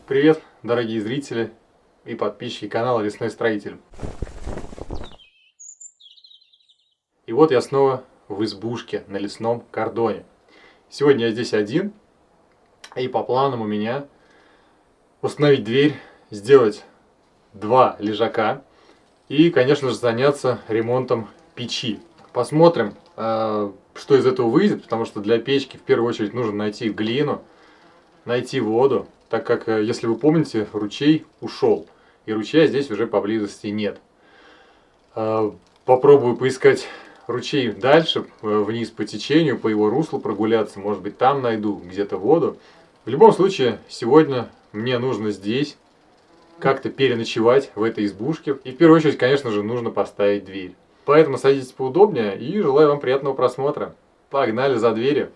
Привет, дорогие зрители и подписчики канала Лесной Строитель. И вот я снова в избушке на лесном кордоне. Сегодня я здесь один, и по планам у меня установить дверь, сделать 2 лежака и, конечно же, заняться ремонтом печи. Посмотрим, что из этого выйдет, потому что для печки в первую очередь нужно найти глину, найти воду, так как, если вы помните, ручей ушел, и ручья здесь уже поблизости нет. Попробую поискать ручей дальше, вниз по течению, по его руслу прогуляться, может быть, там найду где-то воду. В любом случае, сегодня мне нужно здесь как-то переночевать в этой избушке, и в первую очередь, конечно же, нужно поставить дверь. Поэтому садитесь поудобнее и желаю вам приятного просмотра. Погнали за дверью.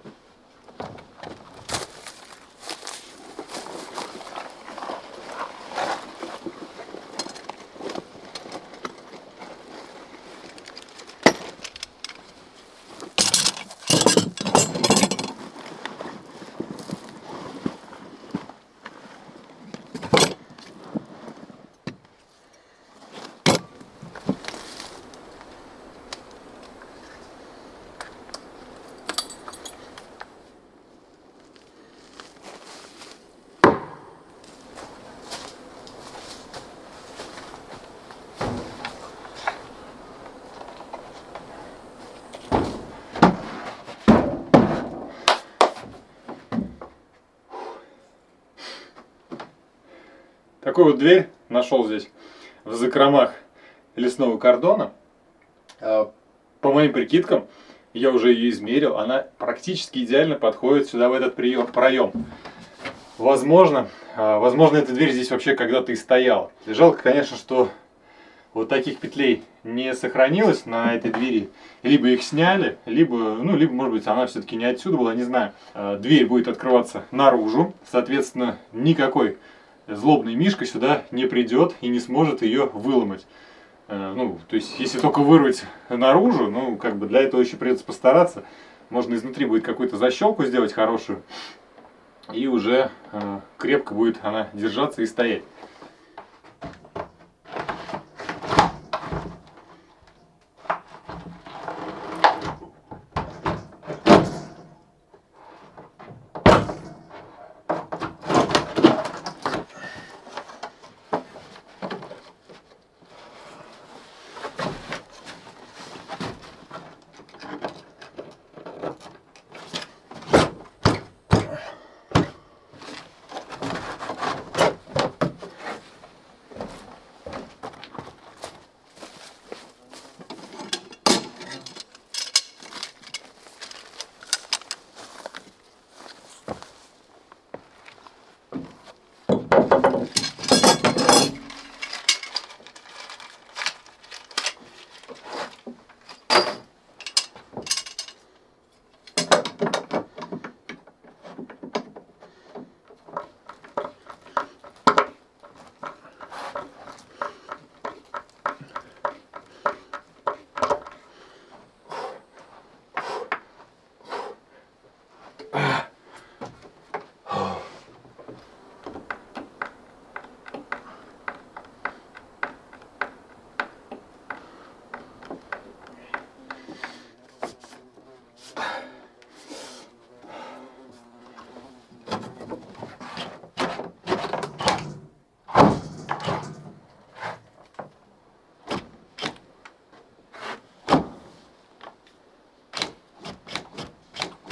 Такую вот дверь нашел здесь в закромах лесного кордона. По моим прикидкам, я уже ее измерил, она практически идеально подходит сюда, в этот проем. Возможно, эта дверь здесь вообще когда-то и стояла. Жалко, конечно, что вот таких петлей не сохранилось на этой двери. Либо их сняли, либо, может быть, она все-таки не отсюда была, не знаю. Дверь будет открываться наружу, соответственно, никакой злобный мишка сюда не придет и не сможет ее выломать. То есть, если только вырвать наружу, для этого еще придется постараться. Можно изнутри будет какую-то защелку сделать хорошую, и уже крепко будет она держаться и стоять.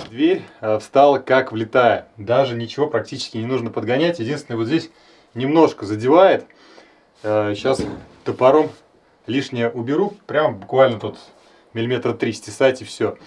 Дверь встала как влитая. Даже ничего практически не нужно подгонять. Единственное, вот здесь немножко задевает. Сейчас топором лишнее уберу. Прям буквально тут миллиметра 3 стесать, и все.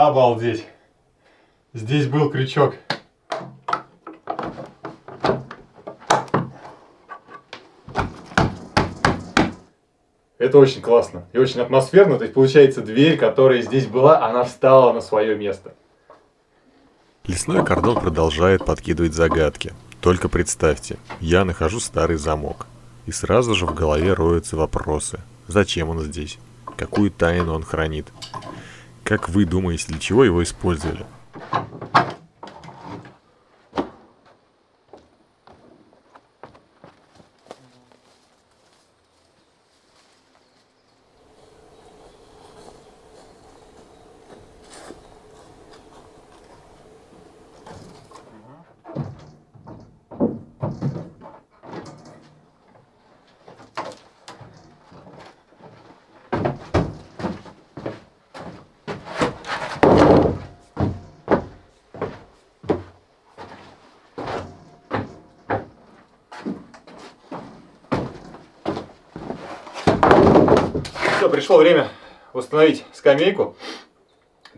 Обалдеть. Здесь был крючок. Это очень классно и очень атмосферно. То есть получается, дверь, которая здесь была, она встала на свое место. Лесной кордон продолжает подкидывать загадки. Только представьте, я нахожу старый замок. И сразу же в голове роются вопросы. Зачем он здесь? Какую тайну он хранит? Как вы думаете, для чего его использовали? Все, пришло время восстановить скамейку.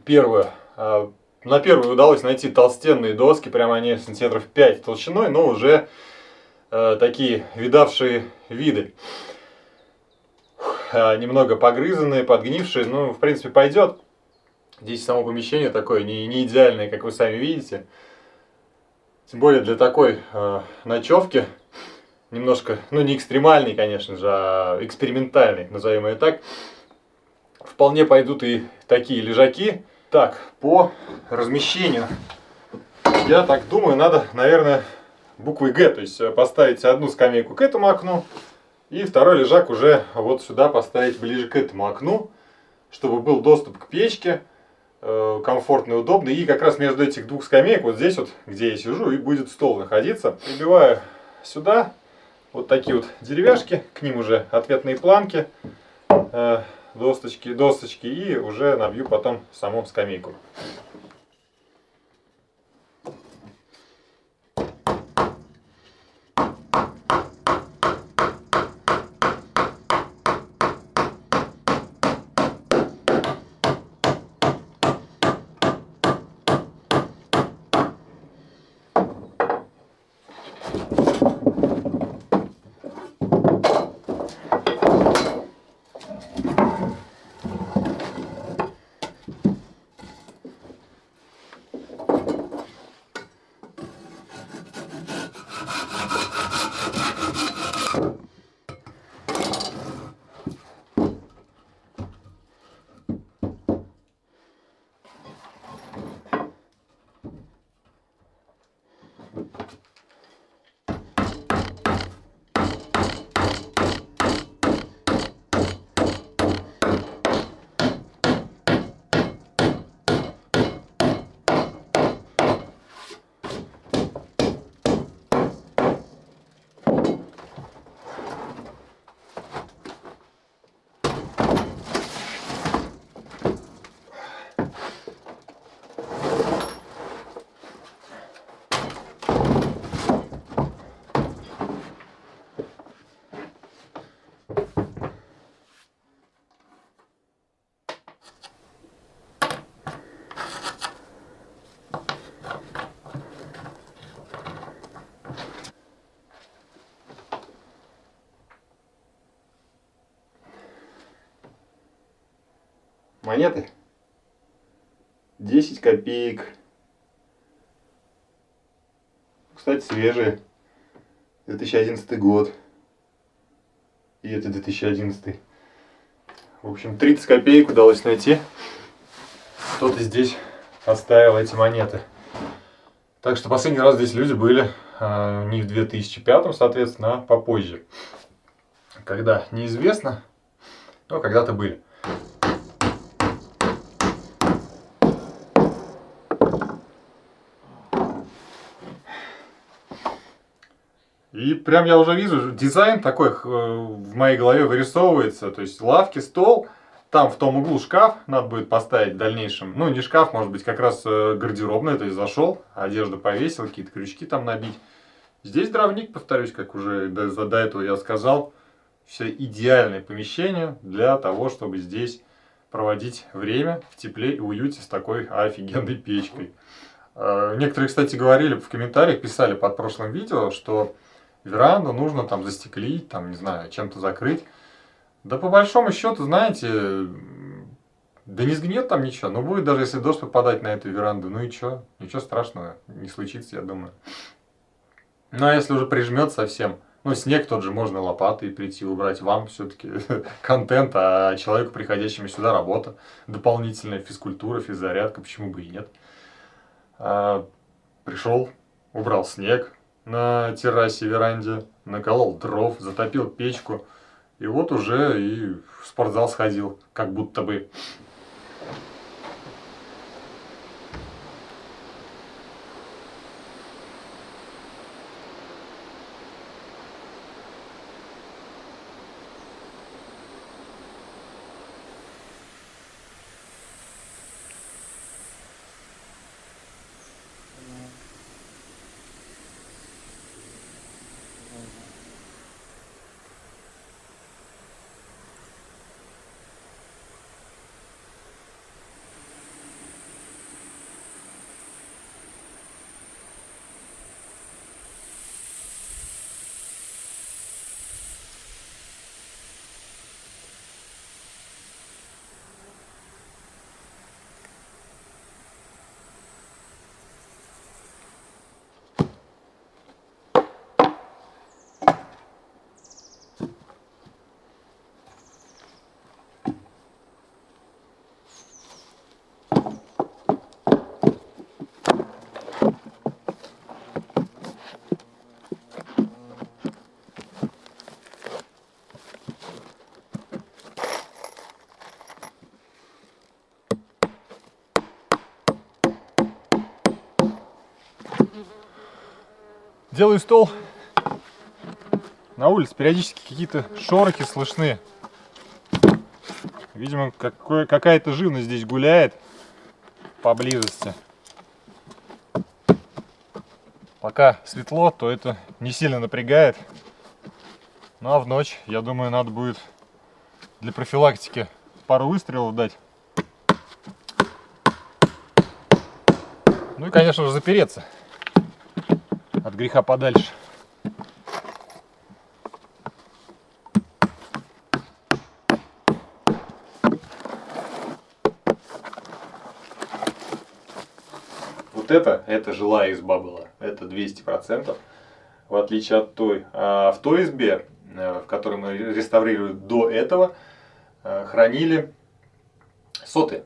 Первую. На первую удалось найти толстенные доски, прямо они сантиметров 5 толщиной, но уже такие видавшие виды. Немного погрызанные, подгнившие, ну, в принципе, пойдет. Здесь само помещение такое не идеальное, как вы сами видите. Тем более для такой ночевки, немножко, ну, не экстремальный, конечно же, а экспериментальный, назовем ее так. Вполне пойдут и такие лежаки. Так, по размещению, я так думаю, надо, наверное, буквой Г, то есть поставить одну скамейку к этому окну, и второй лежак уже вот сюда поставить ближе к этому окну, чтобы был доступ к печке, комфортно и удобно. И как раз между этих двух скамеек, вот здесь вот, где я сижу, и будет стол находиться. Прибиваю сюда вот такие вот деревяшки, к ним уже ответные планки, досточки, и уже набью потом саму скамейку. Монеты 10 копеек. Кстати, свежие. 2011 год. И это 2011. В общем, 30 копеек удалось найти. Кто-то здесь оставил эти монеты. Так что последний раз здесь люди были не в 2005, соответственно, а попозже. Когда неизвестно, но когда-то были. И прям я уже вижу, дизайн такой в моей голове вырисовывается. То есть лавки, стол, там в том углу шкаф надо будет поставить в дальнейшем. Ну, не шкаф, может быть, как раз гардеробный. То есть зашел, одежду повесил, какие-то крючки там набить. Здесь дровник, повторюсь, как уже до этого я сказал. Все идеальное помещение для того, чтобы здесь проводить время в тепле и уюте с такой офигенной печкой. Некоторые, кстати, говорили в комментариях, писали под прошлым видео, что веранду нужно там застеклить, там, не знаю, чем-то закрыть. Да по большому счету, знаете, да не сгниет там ничего, но будет даже если дождь попадать на эту веранду, ну и что, ничего страшного не случится, я думаю. Ну а если уже прижмет совсем, ну снег тот же можно лопатой прийти убрать, вам все-таки контент, а человеку, приходящему сюда, работа, дополнительная физкультура, физзарядка, почему бы и нет. Пришел, убрал снег на террасе, веранде, наколол дров, затопил печку, и вот уже и в спортзал сходил, как будто бы. Делаю стол. На улице периодически какие-то шорохи слышны. Видимо, какая-то живность здесь гуляет поблизости. Пока светло, то это не сильно напрягает. Ну а в ночь, я думаю, надо будет для профилактики пару выстрелов дать. Ну и, конечно же, запереться от греха подальше. Вот это жилая изба была, это 200%, в отличие от той. А в той избе, в которой мы реставрировали до этого, хранили соты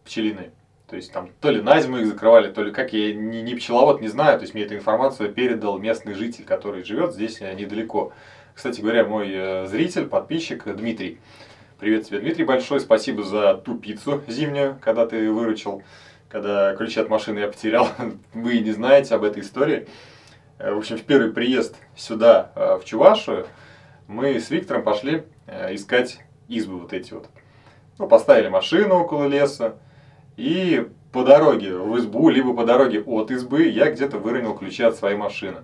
пчелиные. То есть там то ли на зиму их закрывали, то ли как, я не пчеловод, не знаю. То есть мне эту информацию передал местный житель, который живет здесь недалеко. Кстати говоря, мой зритель, подписчик Дмитрий. Привет тебе, Дмитрий, большой. Спасибо за ту пиццу зимнюю, когда ты выручил, когда ключи от машины я потерял. Вы не знаете об этой истории. В общем, в первый приезд сюда, в Чувашию, мы с Виктором пошли искать избы вот эти вот. Ну, поставили машину около леса. И по дороге в избу, либо по дороге от избы, я где-то выронил ключи от своей машины.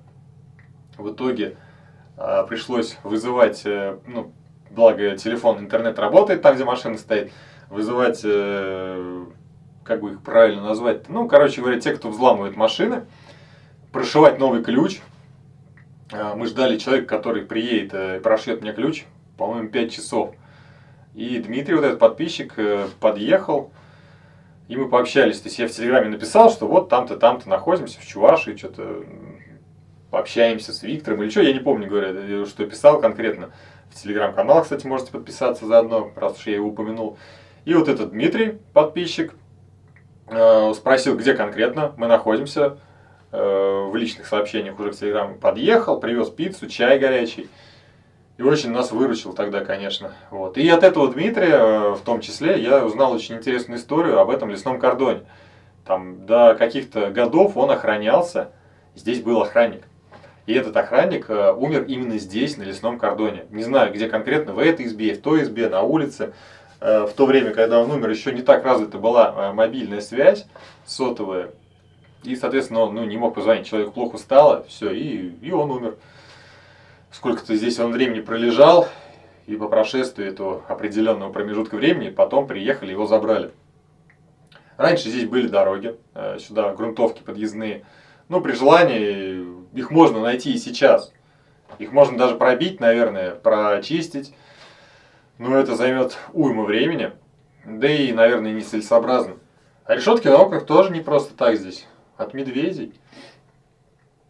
В итоге пришлось вызывать, ну, благо телефон, интернет работает там, где машина стоит, вызывать, как бы их правильно назвать, ну, короче говоря, те, кто взламывает машины, прошивать новый ключ. Мы ждали человека, который приедет и прошьет мне ключ, по-моему, 5 часов. И Дмитрий, вот этот подписчик, подъехал. И мы пообщались, то есть я в Телеграме написал, что вот там-то находимся, в Чувашии, что-то пообщаемся с Виктором или что, я не помню, говоря, что писал конкретно. В Телеграм-канал, кстати, можете подписаться заодно, раз уж я его упомянул. И вот этот Дмитрий, подписчик, спросил, где конкретно мы находимся, в личных сообщениях уже в Телеграме. Подъехал, привез пиццу, чай горячий. И очень нас выручил тогда, конечно. Вот. И от этого Дмитрия, в том числе, я узнал очень интересную историю об этом лесном кордоне. Там до каких-то годов он охранялся, здесь был охранник. И этот охранник умер именно здесь, на лесном кордоне. Не знаю, где конкретно, в этой избе, в той избе, на улице. В то время, когда он умер, еще не так развита была мобильная связь сотовая. И, соответственно, он не мог позвонить, человеку плохо стало, все, и он умер. Сколько-то здесь он времени пролежал, и по прошествии этого определенного промежутка времени потом приехали, его забрали. Раньше здесь были дороги, сюда грунтовки подъездные. Ну, при желании их можно найти и сейчас. Их можно даже пробить, наверное, прочистить. Но это займет уйму времени. Да и, наверное, нецелесообразно. А решетки на окнах тоже не просто так здесь. От медведей.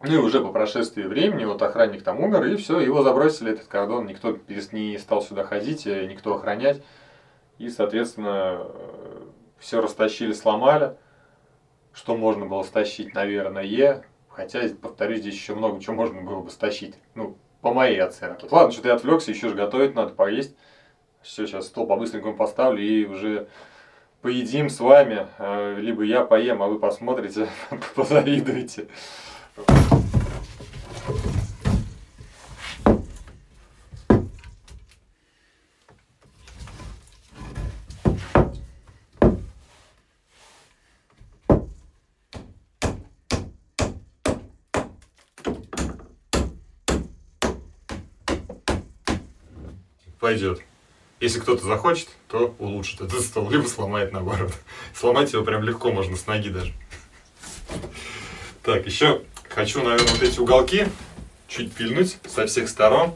Ну и уже по прошествии времени вот охранник там умер, и все, его забросили, этот кордон. Никто не стал сюда ходить, никто охранять. И, соответственно, все растащили, сломали. Что можно было стащить, наверное. Хотя, повторюсь, здесь еще много чего можно было бы стащить. Ну, по моей оценке. Ладно, что-то я отвлекся, еще же готовить надо, поесть. Все, сейчас стол по-быстренькому поставлю и уже поедим с вами. Либо я поем, а вы посмотрите, позавидуете. Пойдет. Если кто-то захочет, то улучшит этот стол, либо сломает наоборот. Сломать его прям легко можно, с ноги даже. Так, еще хочу, наверное, вот эти уголки чуть пильнуть со всех сторон.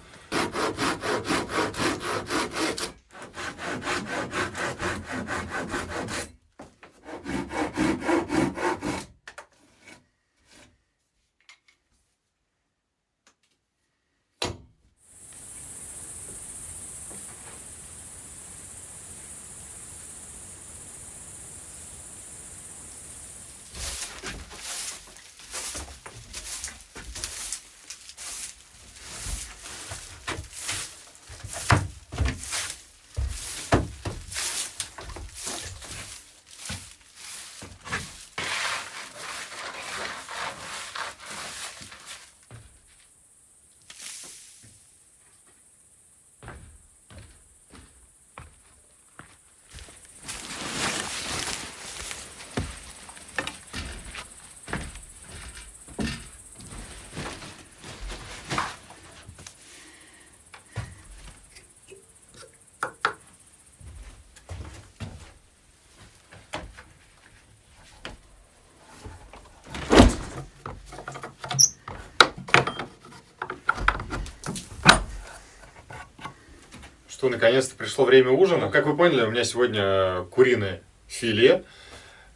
Что, наконец-то пришло время ужина. Как вы поняли, у меня сегодня куриное филе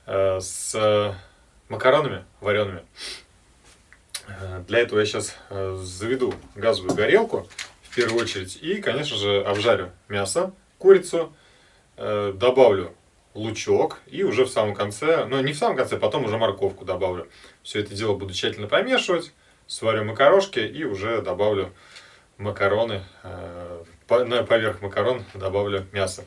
с макаронами вареными. Для этого я сейчас заведу газовую горелку в первую очередь и, конечно же, обжарю мясо, курицу, добавлю лучок и уже в самом конце, ну не в самом конце, потом уже морковку добавлю. Все это дело буду тщательно помешивать, сварю макарошки и уже добавлю макароны, поверх макарон добавлю мясо.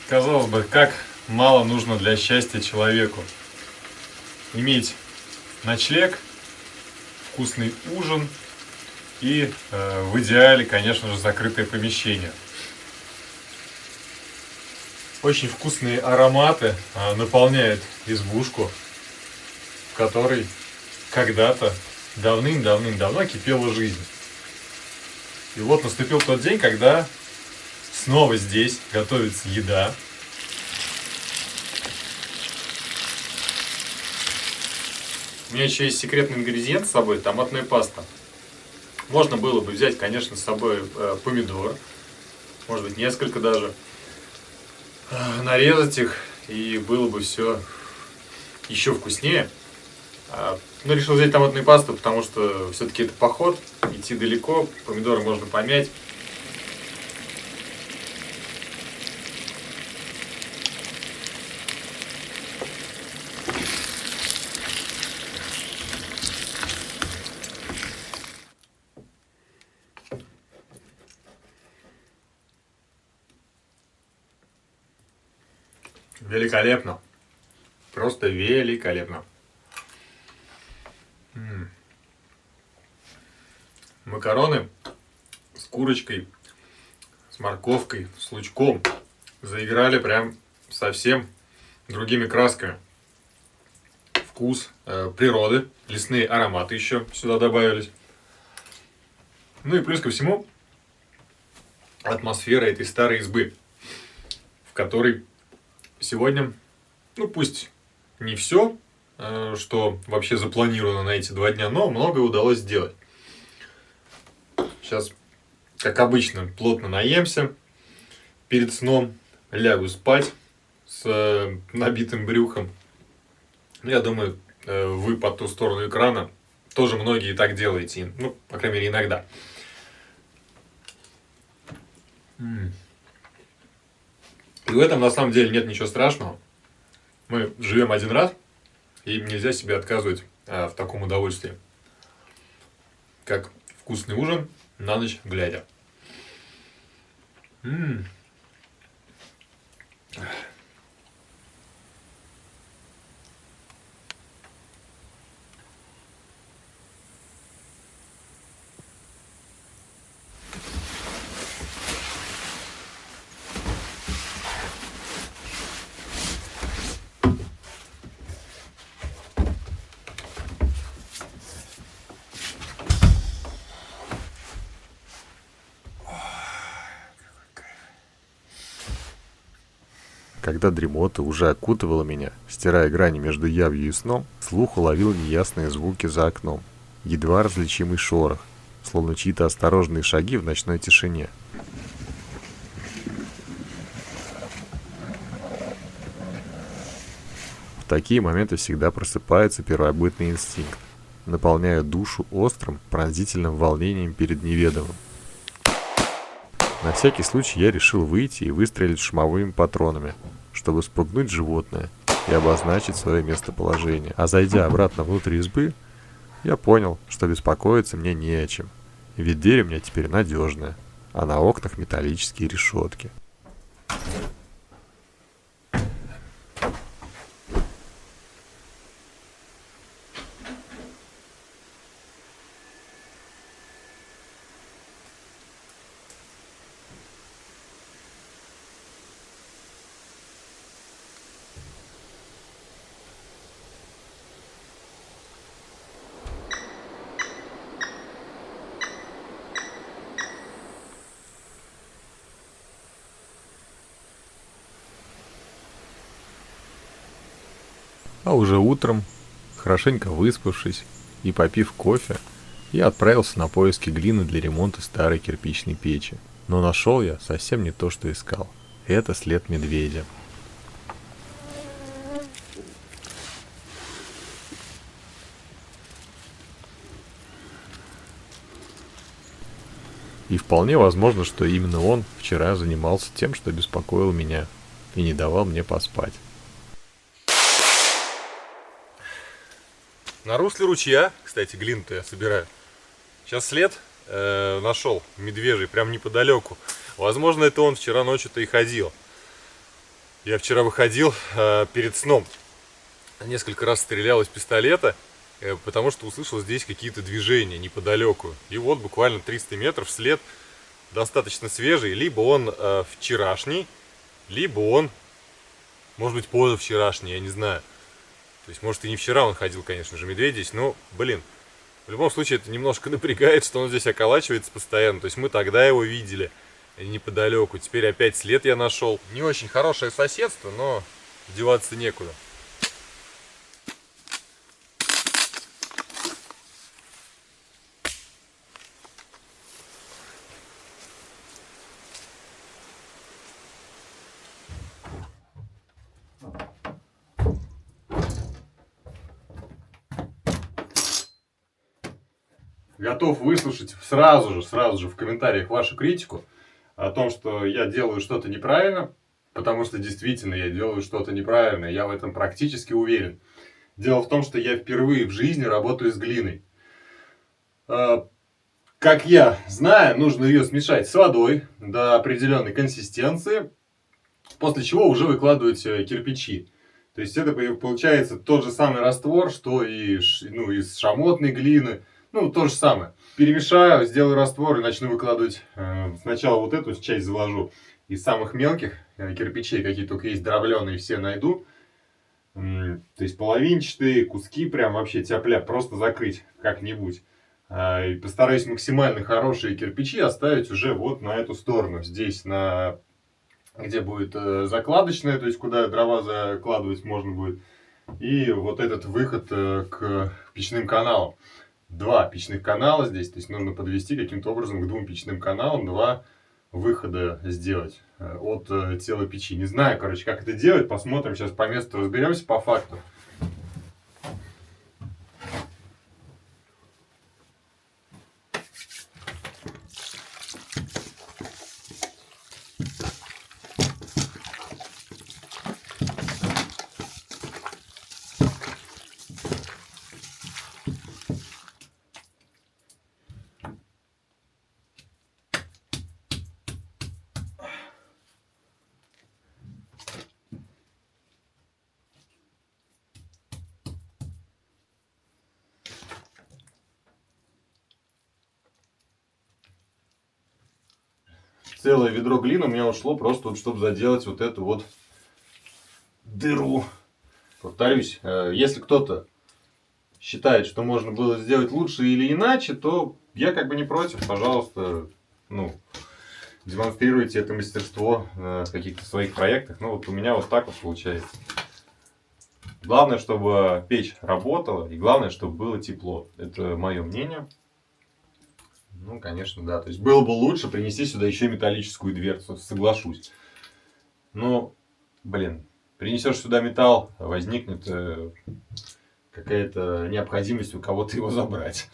Казалось бы, как мало нужно для счастья человеку. Иметь ночлег, вкусный ужин и в идеале, конечно же, закрытое помещение. Очень вкусные ароматы наполняют избушку, в которой когда-то давным-давным-давно кипела жизнь. И вот наступил тот день, когда снова здесь готовится еда. У меня еще есть секретный ингредиент с собой, томатная паста. Можно было бы взять, конечно, с собой помидор, может быть, несколько даже, нарезать их, и было бы все еще вкуснее. Но решил взять томатную пасту, потому что все-таки это поход, идти далеко, помидоры можно помять. Великолепно. Просто великолепно. Макароны с курочкой, с морковкой, с лучком заиграли прям совсем другими красками. Вкус природы, лесные ароматы еще сюда добавились. Ну и плюс ко всему атмосфера этой старой избы, в которой сегодня, ну пусть не все, что вообще запланировано на эти 2 дня, но многое удалось сделать. Сейчас, как обычно, плотно наемся, перед сном лягу спать с набитым брюхом. Я думаю, вы по ту сторону экрана тоже многие так делаете, ну, по крайней мере, иногда. И в этом на самом деле нет ничего страшного. Мы живем один раз, и нельзя себе отказывать в таком удовольствии, как вкусный ужин на ночь глядя. Когда дремота уже окутывала меня, стирая грани между явью и сном, слух уловил неясные звуки за окном. Едва различимый шорох, словно чьи-то осторожные шаги в ночной тишине. В такие моменты всегда просыпается первобытный инстинкт, наполняя душу острым, пронзительным волнением перед неведомым. На всякий случай я решил выйти и выстрелить шумовыми патронами, чтобы спугнуть животное и обозначить свое местоположение. А зайдя обратно внутрь избы, я понял, что беспокоиться мне не о чем, ведь дверь у меня теперь надежная, а на окнах металлические решетки. А уже утром, хорошенько выспавшись и попив кофе, я отправился на поиски глины для ремонта старой кирпичной печи. Но нашел я совсем не то, что искал. Это след медведя. И вполне возможно, что именно он вчера занимался тем, что беспокоил меня и не давал мне поспать. На русле ручья, кстати, глину-то я собираю. Сейчас след нашел медвежий, прям неподалеку. Возможно, это он вчера ночью-то и ходил. Я вчера выходил перед сном. Несколько раз стрелял из пистолета, потому что услышал здесь какие-то движения неподалеку. И вот буквально 300 метров след достаточно свежий. Либо он вчерашний, либо он, может быть, позавчерашний, я не знаю. То есть, может, и не вчера он ходил, конечно же, медведь здесь, но, блин, в любом случае это немножко напрягает, что он здесь околачивается постоянно. То есть мы тогда его видели неподалеку, теперь опять след я нашел. Не очень хорошее соседство, но деваться некуда. Готов выслушать сразу же в комментариях вашу критику о том, что я делаю что-то неправильно, потому что действительно я делаю что-то неправильно, я в этом практически уверен. Дело в том, что я впервые в жизни работаю с глиной. Как я знаю, нужно ее смешать с водой до определенной консистенции, После чего уже выкладываете кирпичи. То есть это получается тот же самый раствор, что и ну, из шамотной глины. Ну, то же самое. Перемешаю, сделаю раствор и начну выкладывать. Сначала вот эту часть заложу. Из самых мелких кирпичей, какие только есть, дробленые, все найду. То есть половинчатые, куски прям вообще тяп-ляп, просто закрыть как-нибудь. И постараюсь максимально хорошие кирпичи оставить уже вот на эту сторону. Здесь, где будет закладочная, то есть куда дрова закладывать можно будет. И вот этот выход к печным каналам. Два печных канала здесь, то есть нужно подвести каким-то образом к двум печным каналам, два выхода сделать от тела печи. Не знаю, короче, как это делать, посмотрим, сейчас по месту разберемся по факту. Целое ведро глины у меня ушло просто, вот, чтобы заделать вот эту вот дыру. Повторюсь, если кто-то считает, что можно было сделать лучше или иначе, то я как бы не против. Пожалуйста, ну, демонстрируйте это мастерство в каких-то своих проектах. Ну вот у меня вот так вот получается. Главное, чтобы печь работала, и главное, чтобы было тепло. Это мое мнение. Ну, конечно, да. То есть было бы лучше принести сюда еще металлическую дверцу, соглашусь. Но, блин, принесешь сюда металл, возникнет какая-то необходимость у кого-то его забрать.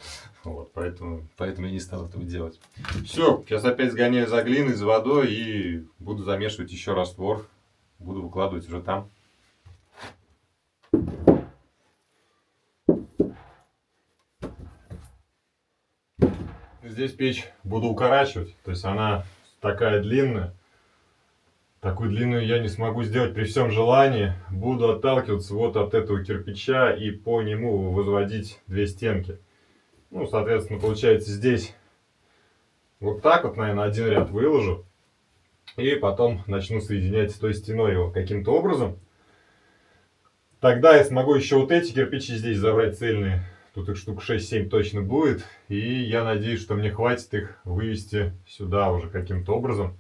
Вот, поэтому я не стал этого делать. Все, сейчас опять сгоняю за глиной, за водой и буду замешивать еще раствор. Буду выкладывать уже там. Здесь печь буду укорачивать, то есть она такая длинная. Такую длинную я не смогу сделать при всем желании. Буду отталкиваться вот от этого кирпича и по нему возводить две стенки. Ну, соответственно, получается здесь вот так вот, наверное, один ряд выложу. И потом начну соединять с той стеной его каким-то образом. Тогда я смогу еще вот эти кирпичи здесь забрать цельные. Тут их штук 6-7 точно будет. И я надеюсь, что мне хватит их вывести сюда уже каким-то образом.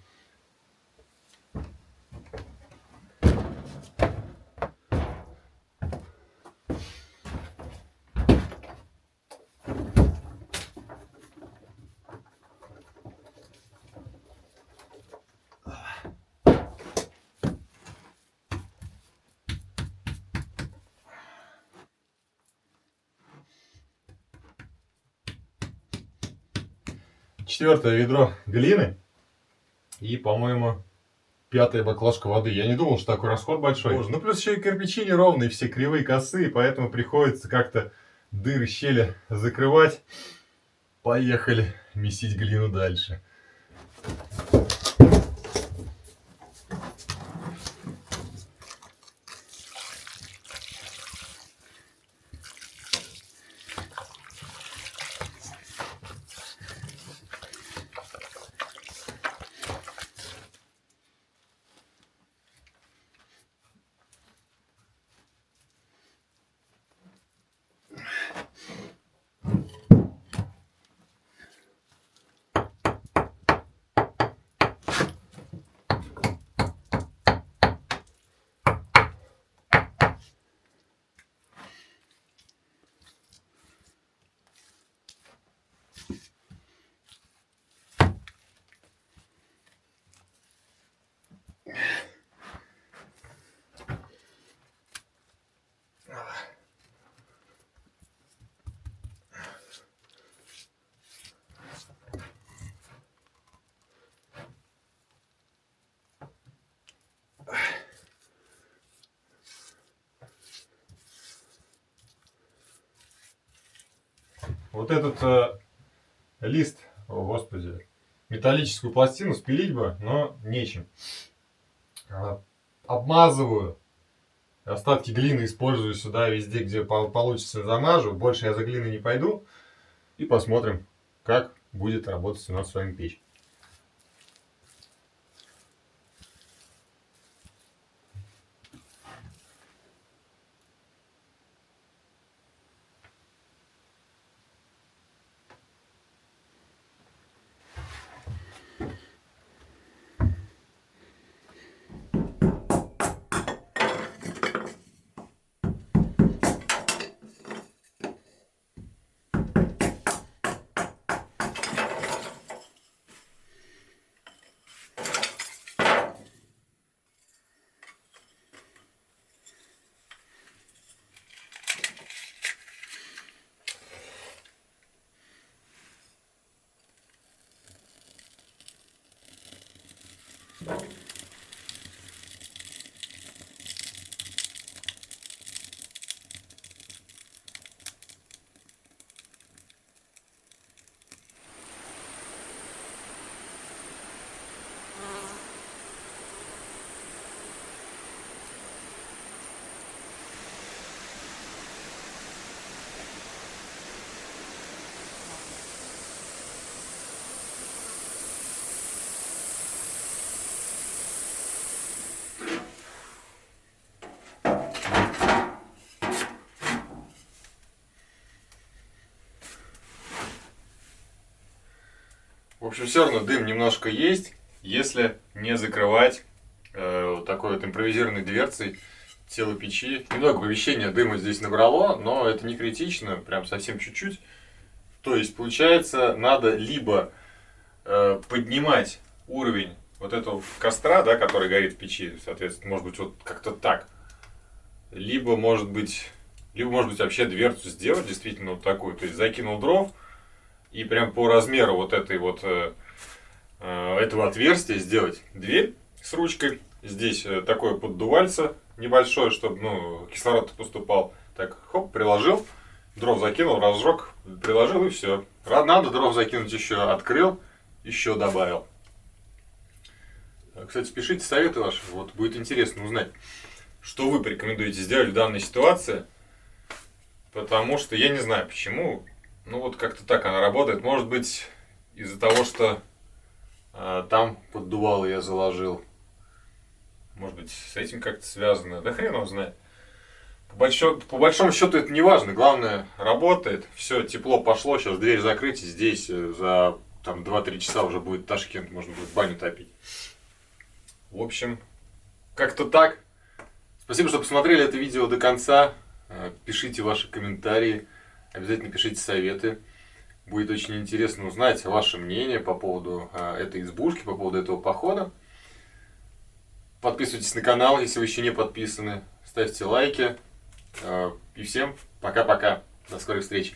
Четвертое ведро глины и, по-моему, пятая баклажка воды. Я не думал, что такой расход большой. Ну, плюс еще и кирпичи неровные, все кривые, косые, поэтому приходится как-то дыры, щели закрывать. Поехали месить глину дальше. Вот этот лист, о господи, металлическую пластину спилить бы, но нечем. обмазываю. Остатки глины использую сюда, везде, где получится, замажу. Больше я за глиной не пойду. И посмотрим, как будет работать у нас с вами печь. В общем, все равно дым немножко есть, если не закрывать вот такой вот импровизированной дверцей тело печи. Немного помещения дыма здесь набрало, но это не критично, прям совсем чуть-чуть. То есть, получается, надо либо поднимать уровень вот этого костра, да, который горит в печи, соответственно, может быть, вот как-то так. Либо, может быть, вообще дверцу сделать действительно вот такую. То есть, закинул дров, и прям по размеру вот этой вот этого отверстия сделать дверь с ручкой. Здесь такое поддувальце небольшое, чтобы кислород поступал. Так, хоп, приложил, дров закинул, разжег, приложил и все. Надо дров закинуть еще, открыл, еще добавил. Кстати, пишите советы ваши, вот будет интересно узнать, что вы порекомендуете сделать в данной ситуации. Потому что я не знаю почему. Ну вот как-то так она работает. Может быть из-за того, что там поддувало я заложил. Может быть с этим как-то связано. Да хрен его знает. По большому счету это не важно. Главное, работает. Все, тепло пошло. Сейчас дверь закрыть. И здесь за 2-3 часа уже будет Ташкент. Можно будет баню топить. В общем, как-то так. Спасибо, что посмотрели это видео до конца. Пишите ваши комментарии. Обязательно пишите советы. Будет очень интересно узнать ваше мнение по поводу этой избушки, по поводу этого похода. Подписывайтесь на канал, если вы еще не подписаны. Ставьте лайки. И всем пока-пока. До скорой встречи.